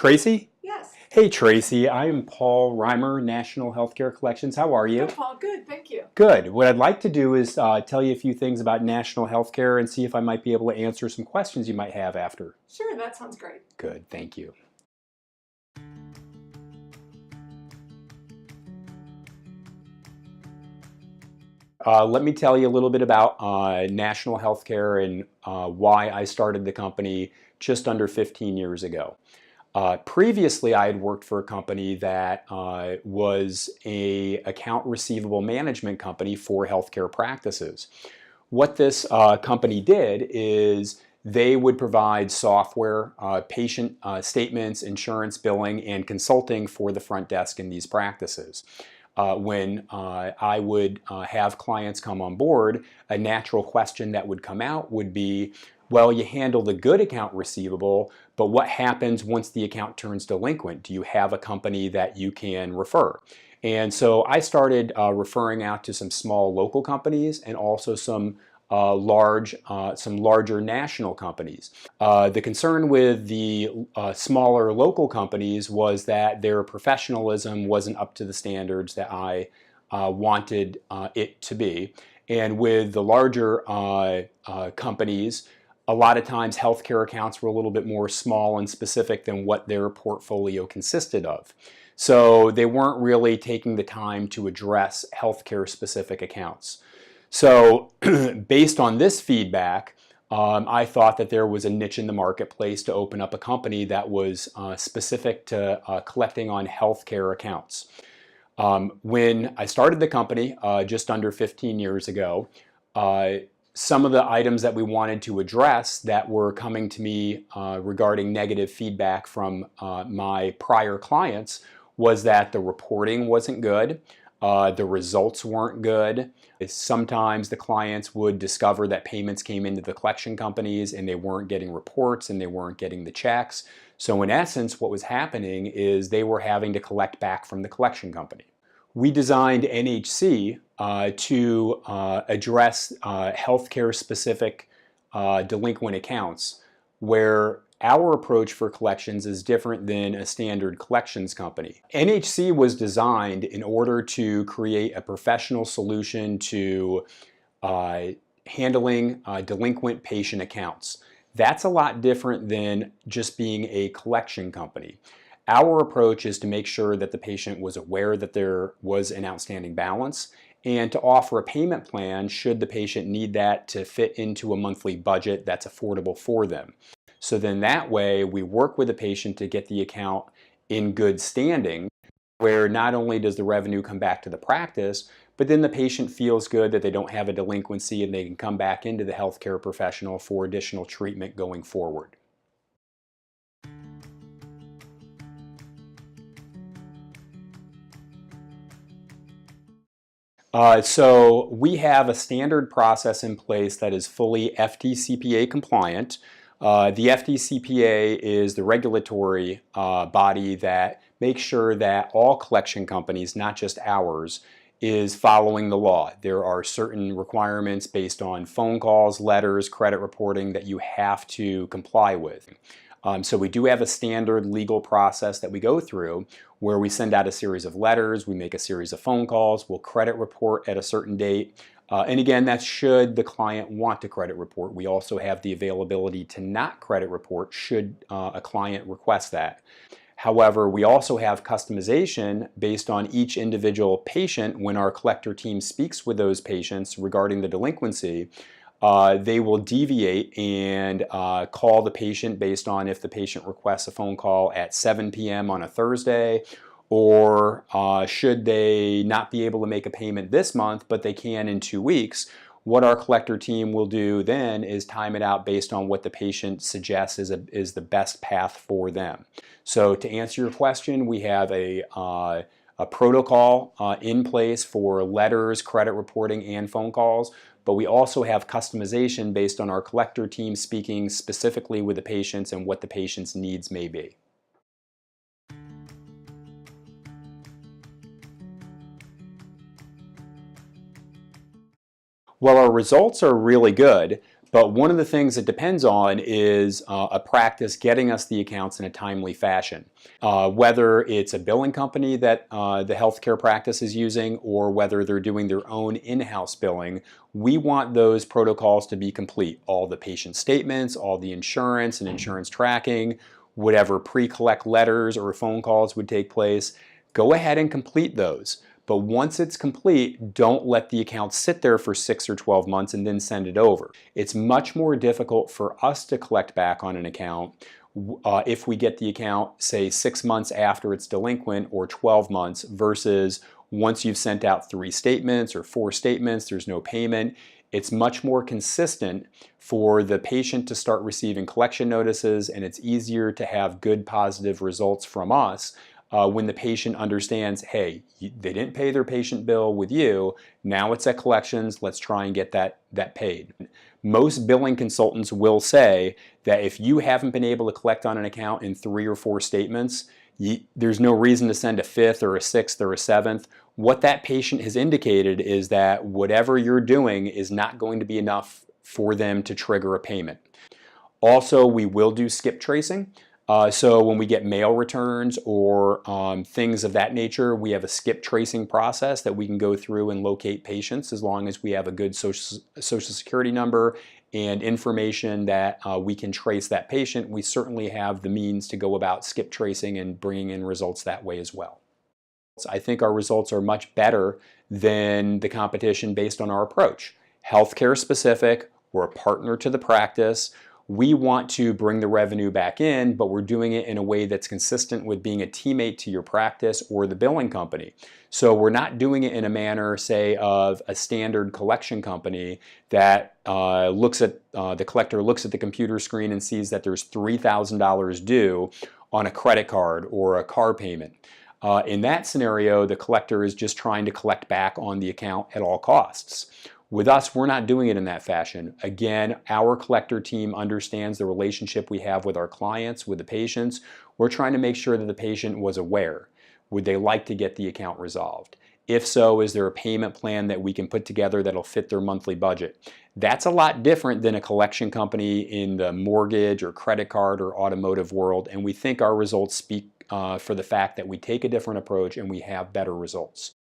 Tracy? Yes. Hey Tracy, I'm Paul Reimer, National Healthcare Collections. How are you? Good, Paul. Good. Thank you. Good. What I'd like to do is tell you a few things about National Healthcare and see if I might be able to answer some questions you might have after. Sure, that sounds great. Good, thank you. Let me tell you a little bit about National Healthcare and why I started the company just under 15 years ago. Previously, I had worked for a company that was a account receivable management company for healthcare practices. What this company did is they would provide software, patient statements, insurance billing, and consulting for the front desk in these practices. When I would have clients come on board, a natural question that would come out would be, well, you handle the good account receivable, but what happens once the account turns delinquent? Do you have a company that you can refer? And so I started referring out to some small local companies and also some larger national companies. The concern with the smaller local companies was that their professionalism wasn't up to the standards that I wanted it to be. And with the larger companies, a lot of times healthcare accounts were a little bit more small and specific than what their portfolio consisted of. So they weren't really taking the time to address healthcare specific accounts. So based on this feedback, I thought that there was a niche in the marketplace to open up a company that was specific to collecting on healthcare accounts. When I started the company just under 15 years ago, some of the items that we wanted to address that were coming to me regarding negative feedback from my prior clients was that the reporting wasn't good, the results weren't good. Sometimes the clients would discover that payments came into the collection companies and they weren't getting reports and they weren't getting the checks. So in essence, what was happening is they were having to collect back from the collection company. We designed NHC to address healthcare specific delinquent accounts where our approach for collections is different than a standard collections company. NHC was designed in order to create a professional solution to handling delinquent patient accounts. That's a lot different than just being a collection company. Our approach is to make sure that the patient was aware that there was an outstanding balance and to offer a payment plan should the patient need that to fit into a monthly budget that's affordable for them. So then that way we work with the patient to get the account in good standing where not only does the revenue come back to the practice, but then the patient feels good that they don't have a delinquency and they can come back into the healthcare professional for additional treatment going forward. So we have a standard process in place that is fully FDCPA compliant. The FDCPA is the regulatory body that makes sure that all collection companies, not just ours, is following the law. There are certain requirements based on phone calls, letters, credit reporting that you have to comply with. So we do have a standard legal process that we go through where we send out a series of letters, we make a series of phone calls, we'll credit report at a certain date. And again, that's should the client want to credit report. We also have the availability to not credit report should a client request that. However, we also have customization based on each individual patient. When our collector team speaks with those patients regarding the delinquency, they will deviate and call the patient based on if the patient requests a phone call at 7 p.m. on a Thursday, or should they not be able to make a payment this month, but they can in 2 weeks. What our collector team will do then is time it out based on what the patient suggests is the best path for them. So to answer your question, we have a protocol in place for letters, credit reporting, and phone calls, but we also have customization based on our collector team speaking specifically with the patients and what the patient's needs may be. Well, our results are really good, But one of the things it depends on is a practice getting us the accounts in a timely fashion. Whether it's a billing company that the healthcare practice is using or whether they're doing their own in-house billing, we want those protocols to be complete. All the patient statements, all the insurance and insurance tracking, whatever pre-collect letters or phone calls would take place, go ahead and complete those. But once it's complete, don't let the account sit there for 6 or 12 months and then send it over. It's much more difficult for us to collect back on an account if we get the account, say, 6 months after it's delinquent or 12 months versus once you've sent out 3 statements or 4 statements, there's no payment. It's much more consistent for the patient to start receiving collection notices, and it's easier to have good positive results from us when the patient understands, hey, they didn't pay their patient bill with you, now it's at collections, let's try and get that paid. Most billing consultants will say that if you haven't been able to collect on an account in 3 or 4 statements, there's no reason to send a 5th or a 6th or a 7th. What that patient has indicated is that whatever you're doing is not going to be enough for them to trigger a payment. Also, we will do skip tracing. So when we get mail returns or things of that nature, we have a skip tracing process that we can go through and locate patients as long as we have a good social security number and information that we can trace that patient. We certainly have the means to go about skip tracing and bringing in results that way as well. I think our results are much better than the competition based on our approach. Healthcare specific, we're a partner to the practice. We want to bring the revenue back in, but we're doing it in a way that's consistent with being a teammate to your practice or the billing company. So we're not doing it in a manner, say, of a standard collection company that the collector looks at the computer screen and sees that there's $3,000 due on a credit card or a car payment. In that scenario, the collector is just trying to collect back on the account at all costs. With us, we're not doing it in that fashion. Again, our collector team understands the relationship we have with our clients, with the patients. We're trying to make sure that the patient was aware. Would they like to get the account resolved? If so, is there a payment plan that we can put together that'll fit their monthly budget? That's a lot different than a collection company in the mortgage or credit card or automotive world, and we think our results speak for the fact that we take a different approach and we have better results.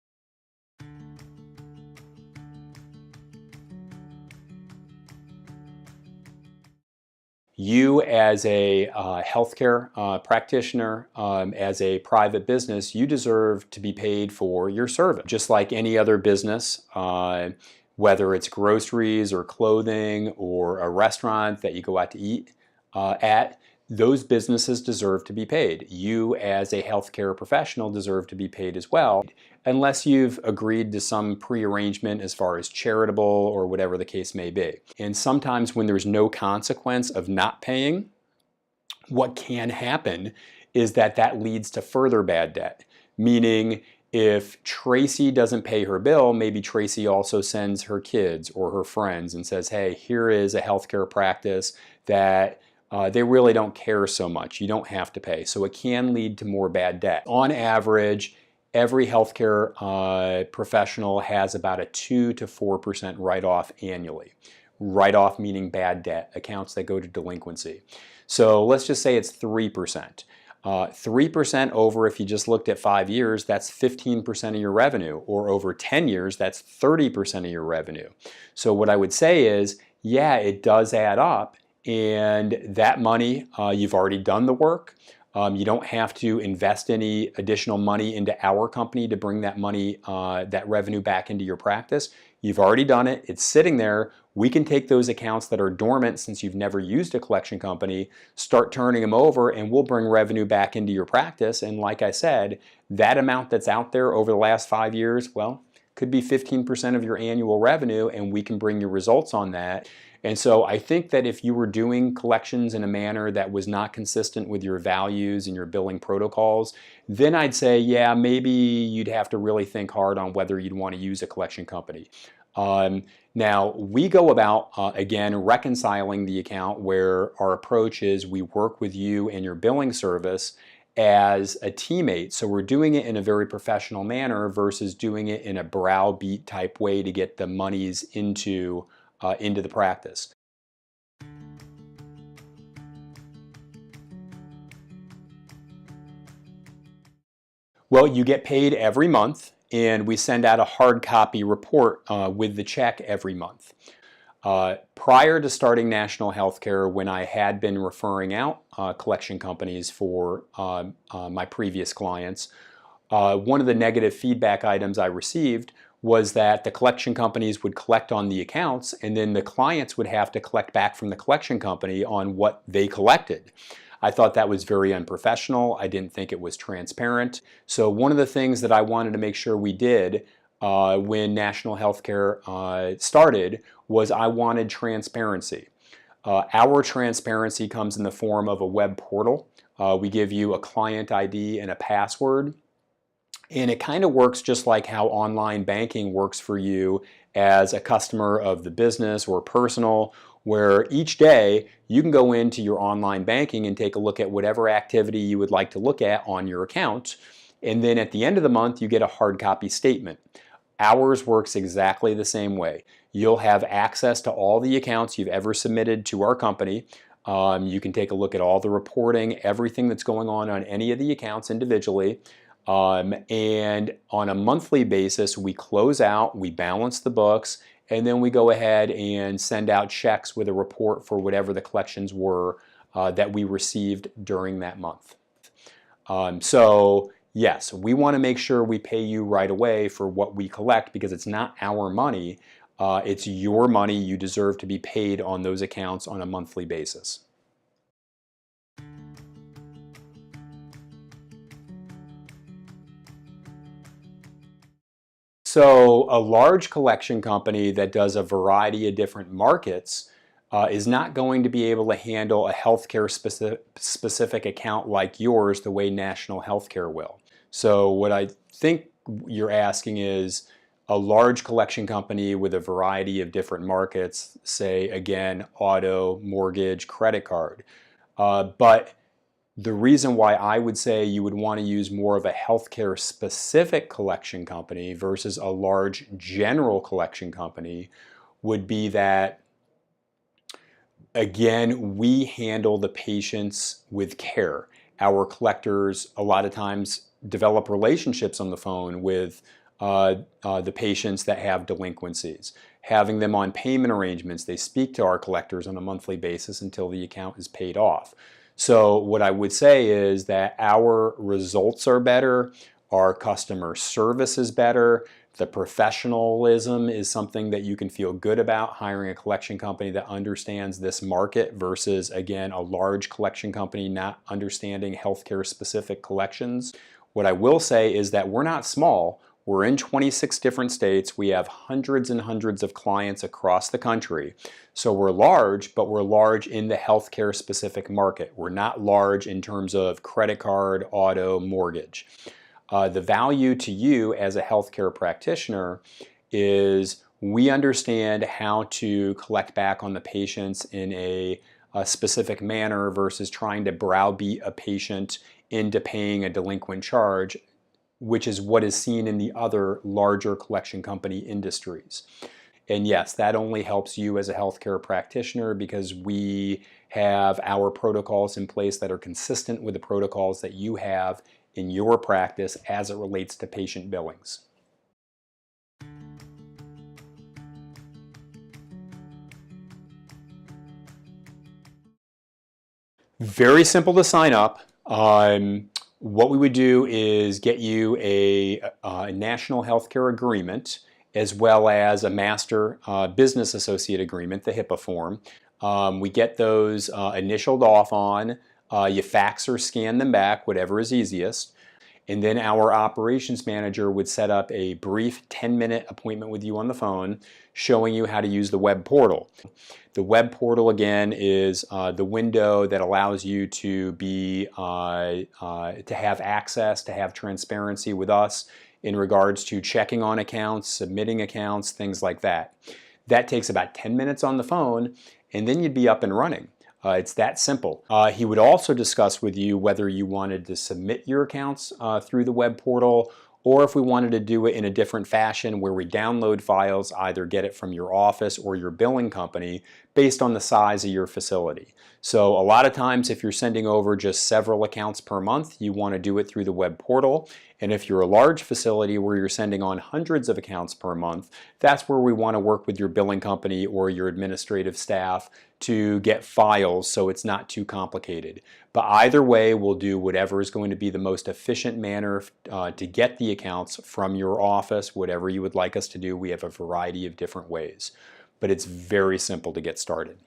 You as a healthcare practitioner, as a private business, you deserve to be paid for your service. Just like any other business, whether it's groceries or clothing or a restaurant that you go out to eat at, those businesses deserve to be paid. You as a healthcare professional deserve to be paid as well, unless you've agreed to some prearrangement as far as charitable or whatever the case may be. And sometimes when there's no consequence of not paying, what can happen is that leads to further bad debt. Meaning, if Tracy doesn't pay her bill, maybe Tracy also sends her kids or her friends and says, hey, here is a healthcare practice that they really don't care so much. You don't have to pay. So it can lead to more bad debt. On average, every healthcare professional has about a 2 to 4% write-off annually. Write-off meaning bad debt, accounts that go to delinquency. So let's just say it's 3%. 3% over, if you just looked at 5 years, that's 15% of your revenue, or over 10 years, that's 30% of your revenue. So what I would say is, yeah, it does add up, and that money, you've already done the work. You don't have to invest any additional money into our company to bring that money, that revenue back into your practice. You've already done it. It's sitting there. We can take those accounts that are dormant since you've never used a collection company, start turning them over, and we'll bring revenue back into your practice. And like I said, that amount that's out there over the last 5 years, well, could be 15% of your annual revenue, and we can bring your results on that. And so I think that if you were doing collections in a manner that was not consistent with your values and your billing protocols, then I'd say, yeah, maybe you'd have to really think hard on whether you'd want to use a collection company. Now, we go about, again, reconciling the account where our approach is we work with you and your billing service as a teammate. So we're doing it in a very professional manner versus doing it in a browbeat type way to get the monies into the practice. Well, you get paid every month, and we send out a hard copy report with the check every month. Prior to starting National HealthCare, when I had been referring out collection companies for my previous clients, one of the negative feedback items I received was that the collection companies would collect on the accounts, and then the clients would have to collect back from the collection company on what they collected. I thought that was very unprofessional. I didn't think it was transparent. So one of the things that I wanted to make sure we did when National HealthCare started was I wanted transparency. Our transparency comes in the form of a web portal. We give you a client ID and a password. And it kind of works just like how online banking works for you as a customer of the business or personal, where each day you can go into your online banking and take a look at whatever activity you would like to look at on your account. And then at the end of the month, you get a hard copy statement. Ours works exactly the same way. You'll have access to all the accounts you've ever submitted to our company. You can take a look at all the reporting, everything that's going on any of the accounts individually. And on a monthly basis, we close out, we balance the books, and then we go ahead and send out checks with a report for whatever the collections were that we received during that month. So yes, we want to make sure we pay you right away for what we collect because it's not our money, it's your money. You deserve to be paid on those accounts on a monthly basis. So a large collection company that does a variety of different markets is not going to be able to handle a healthcare specific account like yours the way National Healthcare will. So what I think you're asking is a large collection company with a variety of different markets, say again, auto, mortgage, credit card. But the reason why I would say you would want to use more of a healthcare specific collection company versus a large general collection company would be that, again, we handle the patients with care. Our collectors a lot of times develop relationships on the phone with the patients that have delinquencies. Having them on payment arrangements, they speak to our collectors on a monthly basis until the account is paid off. So what I would say is that our results are better, our customer service is better, the professionalism is something that you can feel good about hiring a collection company that understands this market versus, again, a large collection company not understanding healthcare specific collections. What I will say is that we're not small. We're in 26 different states. We have hundreds and hundreds of clients across the country. So we're large, but we're large in the healthcare specific market. We're not large in terms of credit card, auto, mortgage. The value to you as a healthcare practitioner is we understand how to collect back on the patients in a specific manner versus trying to browbeat a patient into paying a delinquent charge, which is what is seen in the other larger collection company industries. And yes, that only helps you as a healthcare practitioner because we have our protocols in place that are consistent with the protocols that you have in your practice as it relates to patient billings. Very simple to sign up. What we would do is get you a national healthcare agreement as well as a master business associate agreement, the HIPAA form. We get those initialed off on. You fax or scan them back, whatever is easiest. And then our operations manager would set up a brief 10-minute appointment with you on the phone showing you how to use the web portal. The web portal, again, is the window that allows you to have access, to have transparency with us in regards to checking on accounts, submitting accounts, things like that. That takes about 10 minutes on the phone, and then you'd be up and running. It's that simple. He would also discuss with you whether you wanted to submit your accounts through the web portal or if we wanted to do it in a different fashion where we download files, either get it from your office or your billing company based on the size of your facility. So a lot of times if you're sending over just several accounts per month, you want to do it through the web portal. And if you're a large facility where you're sending on hundreds of accounts per month, that's where we want to work with your billing company or your administrative staff to get files so it's not too complicated. But either way, we'll do whatever is going to be the most efficient manner to get the accounts from your office, whatever you would like us to do. We have a variety of different ways, but it's very simple to get started.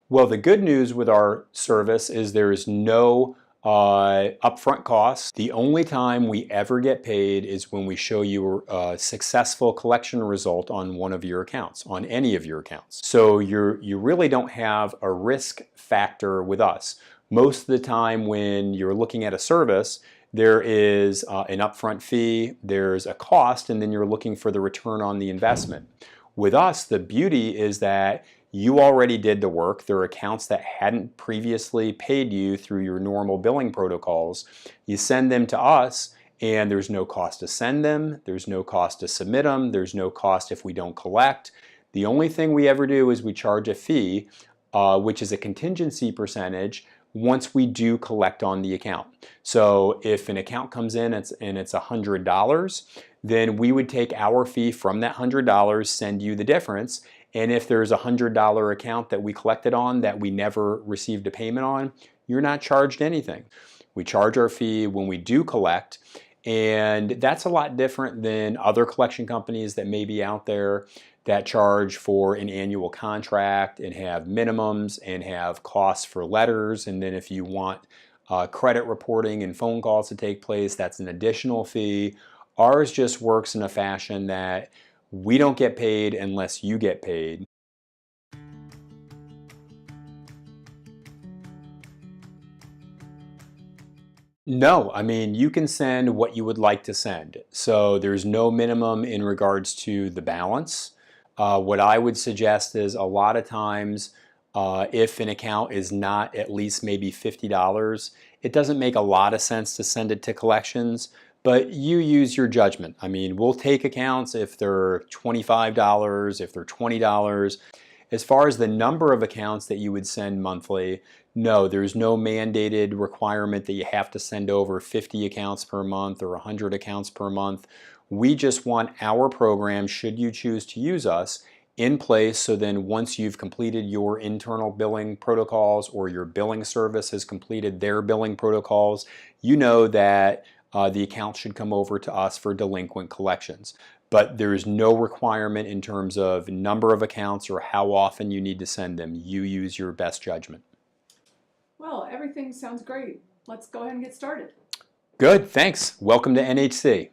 Well, the good news with our service is there is no upfront costs. The only time we ever get paid is when we show you a successful collection result on one of your accounts, on any of your accounts. So you really don't have a risk factor with us. Most of the time when you're looking at a service, there is an upfront fee, there's a cost, and then you're looking for the return on the investment. With us, the beauty is that you already did the work. There are accounts that hadn't previously paid you through your normal billing protocols. You send them to us, and there's no cost to send them. There's no cost to submit them. There's no cost if we don't collect. The only thing we ever do is we charge a fee, which is a contingency percentage, once we do collect on the account. So if an account comes in and it's $100, then we would take our fee from that $100, send you the difference. And if there's a $100 account that we collected on that we never received a payment on, you're not charged anything. We charge our fee when we do collect, and that's a lot different than other collection companies that may be out there that charge for an annual contract and have minimums and have costs for letters. And then if you want credit reporting and phone calls to take place, that's an additional fee. Ours just works in a fashion that we don't get paid unless you get paid. No, I mean, you can send what you would like to send. So there's no minimum in regards to the balance. What I would suggest is a lot of times, if an account is not at least maybe $50, it doesn't make a lot of sense to send it to collections, but you use your judgment. I mean, we'll take accounts if they're $25, if they're $20. As far as the number of accounts that you would send monthly, no, there's no mandated requirement that you have to send over 50 accounts per month or 100 accounts per month. We just want our program, should you choose to use us, in place so then once you've completed your internal billing protocols or your billing service has completed their billing protocols, you know that the account should come over to us for delinquent collections. But there is no requirement in terms of number of accounts or how often you need to send them. You use your best judgment. Well, everything sounds great. Let's go ahead and get started. Good, thanks. Welcome to NHC.